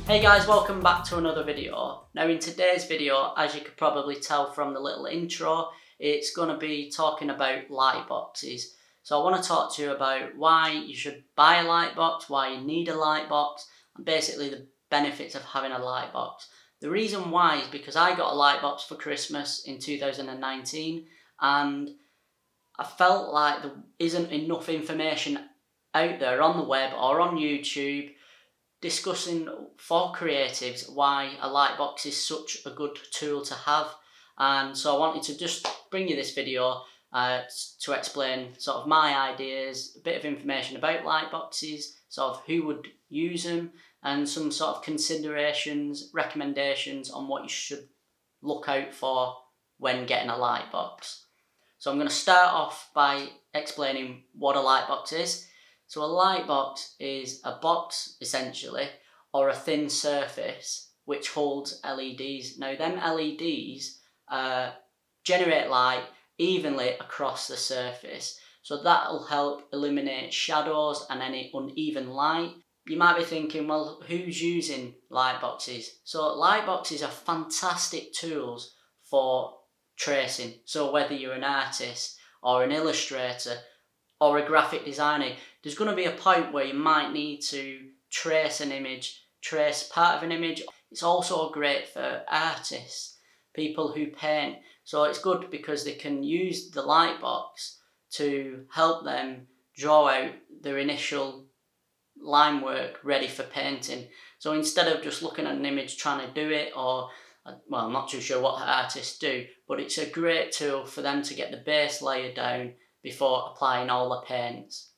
Hey guys, welcome back to another video. Now in today's video, as you could probably tell from the little intro, it's going to be talking about light boxes. So I want to talk to you about why you should buy a light box, why you need a light box, and basically the benefits of having a light box. The reason why is because I got a light box for Christmas in 2019 and I felt like there isn't enough information out there on the web or on YouTube discussing for creatives why a light box is such a good tool to have. And so I wanted to just bring you this video to explain sort of my ideas, a bit of information about light boxes, sort of who would use them, and some sort of considerations, recommendations on what you should look out for when getting a light box. So I'm going to start off by explaining what a light box is. So a light box is a box, essentially, or a thin surface which holds LEDs. Now them LEDs generate light evenly across the surface. So that'll help eliminate shadows and any uneven light. You might be thinking, well, who's using light boxes? So light boxes are fantastic tools for tracing. So whether you're an artist or an illustrator or a graphic designer, there's going to be a point where you might need to trace an image, trace part of an image. It's also great for artists, people who paint. So it's good because they can use the light box to help them draw out their initial line work ready for painting. So instead of just looking at an image trying to do it, or well, I'm not too sure what artists do, but it's a great tool for them to get the base layer down before applying all the paints.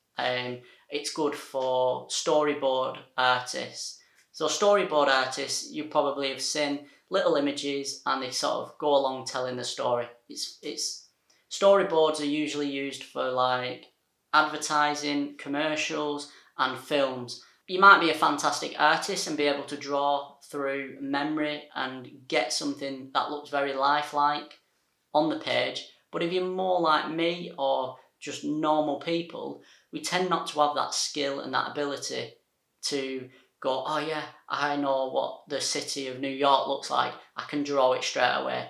It's good for storyboard artists. So storyboard artists, you probably have seen little images and they sort of go along telling the story. Storyboards are usually used for like advertising, commercials and films. You might be a fantastic artist and be able to draw through memory and get something that looks very lifelike on the page. But if you're more like me or just normal people, we tend not to have that skill and that ability to go, oh yeah, I know what the city of New York looks like. I can draw it straight away.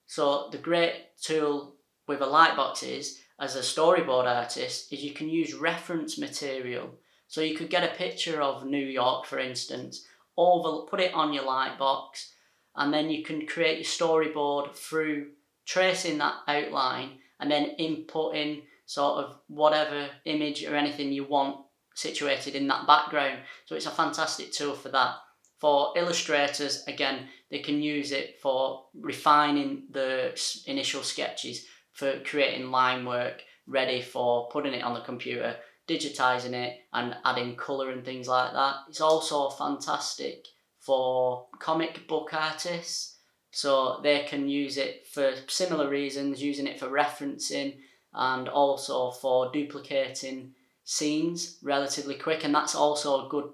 So the great tool with a light box is, as a storyboard artist, is you can use reference material. So you could get a picture of New York, for instance, put it on your light box, and then you can create your storyboard through tracing that outline and then inputting sort of whatever image or anything you want situated in that background. So it's a fantastic tool for that. For illustrators, again, they can use it for refining the initial sketches, for creating line work ready for putting it on the computer, digitizing it and adding colour and things like that. It's also fantastic for comic book artists. So they can use it for similar reasons, using it for referencing and also for duplicating scenes relatively quick. And that's also a good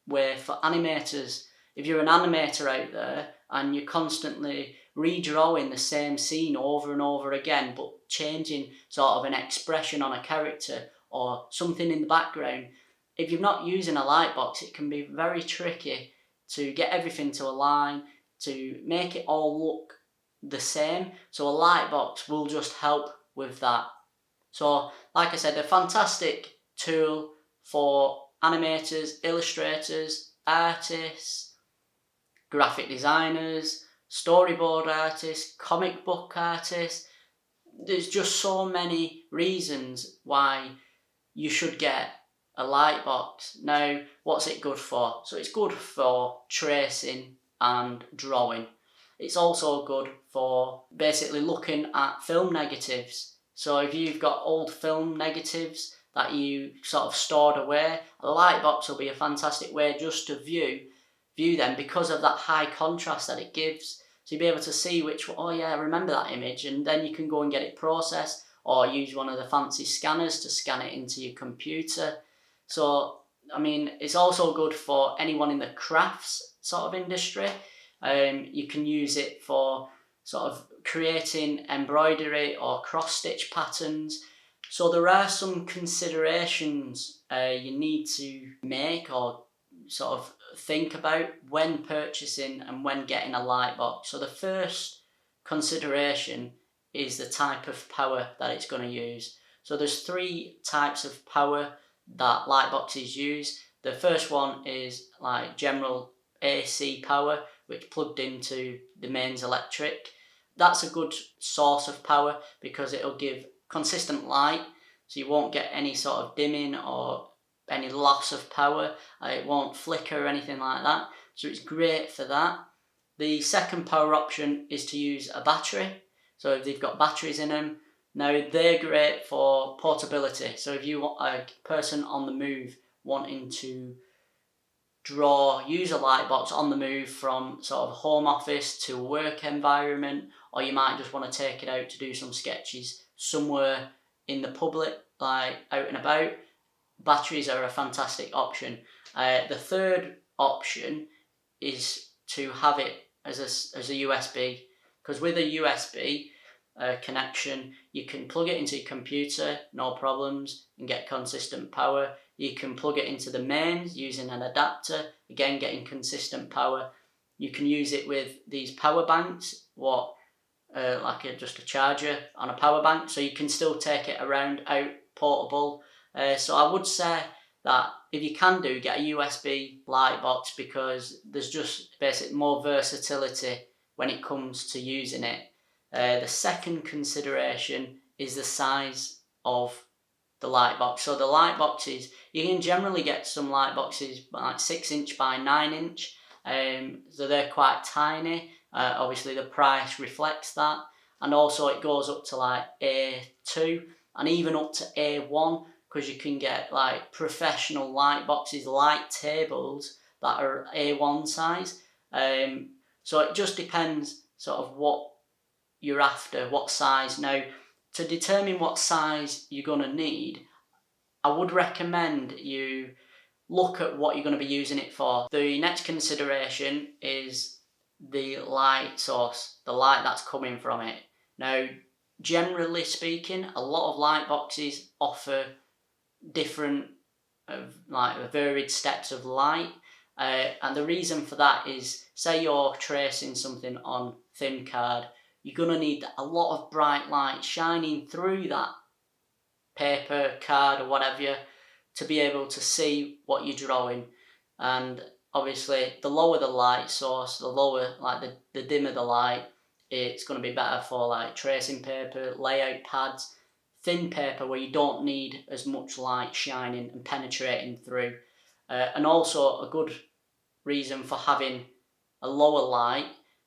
way for animators. If you're an animator out there and you're constantly redrawing the same scene over and over again, but changing sort of an expression on a character or something in the background, if you're not using a light box, it can be very tricky to get everything to align, to make it all look the same. So a light box will just help with that. So like I said, a fantastic tool for animators, illustrators, artists, graphic designers, storyboard artists, comic book artists. There's just so many reasons why you should get a light box. Now, what's it good for? So it's good for tracing and drawing. It's also good for basically looking at film negatives. So if you've got old film negatives that you sort of stored away, a light box will be a fantastic way just to view them because of that high contrast that it gives. So you'll be able to see oh yeah, I remember that image, and then you can go and get it processed or use one of the fancy scanners to scan it into your computer. So, I mean, it's also good for anyone in the crafts sort of industry. You can use it for sort of creating embroidery or cross-stitch patterns. So there are some considerations you need to make or sort of think about when purchasing and when getting a light box. So the first consideration is the type of power that it's going to use. So there's 3 types of power that light boxes use. The first one is like general AC power, which plugged into the mains electric. That's a good source of power because it'll give consistent light, so you won't get any sort of dimming or any loss of power. It won't flicker or anything like that, so it's great for that. The second power option is to use a battery. So if they've got batteries in them, now they're great for portability. So if you want a person on the move wanting to use a light box on the move from sort of home office to a work environment, or you might just want to take it out to do some sketches somewhere in the public, like out and about, batteries are a fantastic option. The third option is to have it as a USB, because with a USB connection, you can plug it into your computer, no problems, and get consistent power. You can plug it into the mains using an adapter, again getting consistent power. You can use it with these power banks, just a charger on a power bank, so you can still take it around out portable. So I would say that if you can get a USB light box, because there's just basically more versatility when it comes to using it. The second consideration is the size of the light box. So the light boxes, you can generally get some light boxes like 6" by 9". So they're quite tiny. Obviously the price reflects that, and also it goes up to like A2 and even up to A1, because you can get like professional light boxes, light tables that are A1 size. So it just depends sort of what you're after, what size. Now, to determine what size you're going to need, I would recommend you look at what you're going to be using it for. The next consideration is the light source, the light that's coming from it. Now, generally speaking, a lot of light boxes offer different varied steps of light, and the reason for that is, say you're tracing something on thin card, you're going to need a lot of bright light shining through that paper, card or whatever, to be able to see what you're drawing. And obviously the lower the light source, the lower, the dimmer the light, it's going to be better for like tracing paper, layout pads, thin paper where you don't need as much light shining and penetrating through. And also a good reason for having a lower light,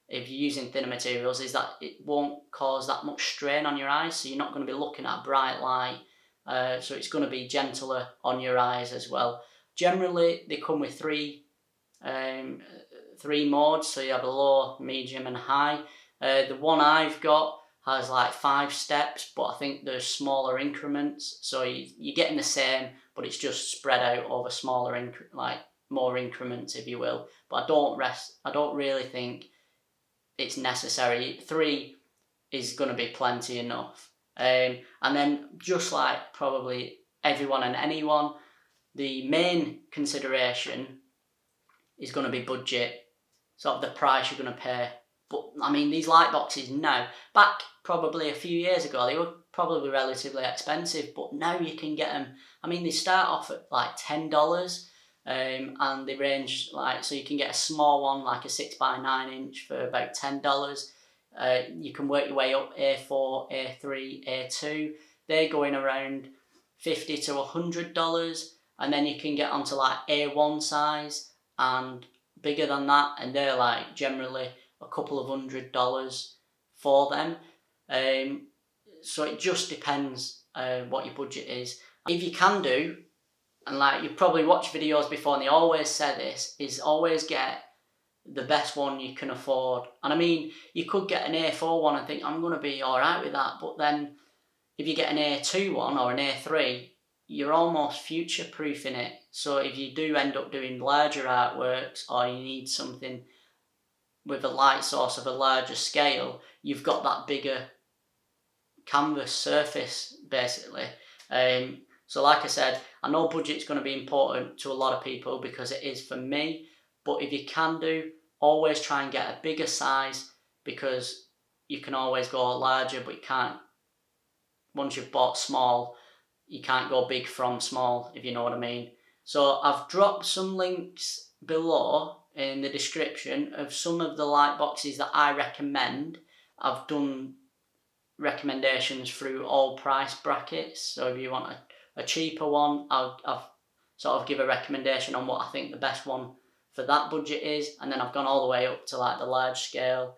if you're using thinner materials, is that it won't cause that much strain on your eyes, so you're not going to be looking at bright light, so it's going to be gentler on your eyes as well. Generally they come with three modes, so you have a low, medium and high. The one I've got has like 5 steps, but I think there's smaller increments, so you're getting the same, but it's just spread out over smaller more increments, if you will. But I don't really think it's necessary. 3 is going to be plenty enough. And then, just like probably everyone and anyone, the main consideration is going to be budget, sort of the price you're going to pay. But I mean, these light boxes now, back probably a few years ago, they were probably relatively expensive, but now you can get them. I mean, they start off at like $10, and they range so you can get a small one, like a 6 by 9" for about $10. You can work your way up, A4, A3, A2. They're going around $50 to $100, and then you can get onto like A1 size and bigger than that, and they're like generally a couple of $100 for them. So it just depends what your budget is. If you can do, and you've probably watched videos before and they always say this, is always get the best one you can afford. And I mean, you could get an A4 one and think, I'm going to be alright with that, but then if you get an A2 one or an A3, you're almost future-proofing it. So if you do end up doing larger artworks, or you need something with a light source of a larger scale, you've got that bigger canvas surface, basically. So like I said, I know budget's going to be important to a lot of people because it is for me, but if you can do, always try and get a bigger size, because you can always go larger, but you can't, once you've bought small, you can't go big from small, if you know what I mean. So I've dropped some links below in the description of some of the light boxes that I recommend. I've done recommendations through all price brackets, so if you want a cheaper one, I've sort of give a recommendation on what I think the best one for that budget is, and then I've gone all the way up to like the large scale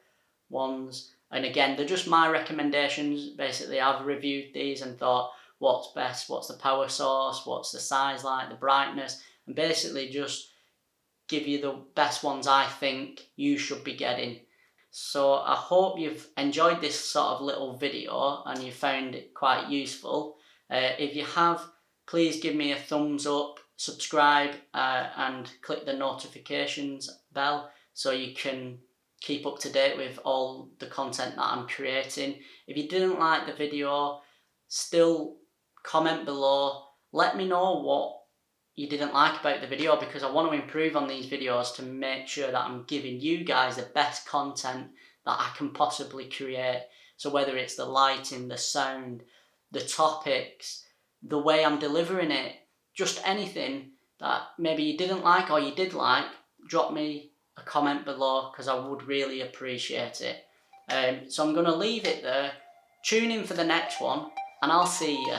ones, and again they're just my recommendations. Basically I've reviewed these and thought what's best, what's the power source, what's the size like, the brightness, and basically just give you the best ones I think you should be getting. So I hope you've enjoyed this sort of little video and you found it quite useful. If you have, please give me a thumbs up, subscribe, and click the notifications bell so you can keep up to date with all the content that I'm creating. If you didn't like the video, still comment below. Let me know what you didn't like about the video, because I want to improve on these videos to make sure that I'm giving you guys the best content that I can possibly create. So whether it's the lighting, the sound, the topics, the way I'm delivering it, just anything that maybe you didn't like or you did like, drop me a comment below because I would really appreciate it. So I'm going to leave it there. Tune in for the next one and I'll see you.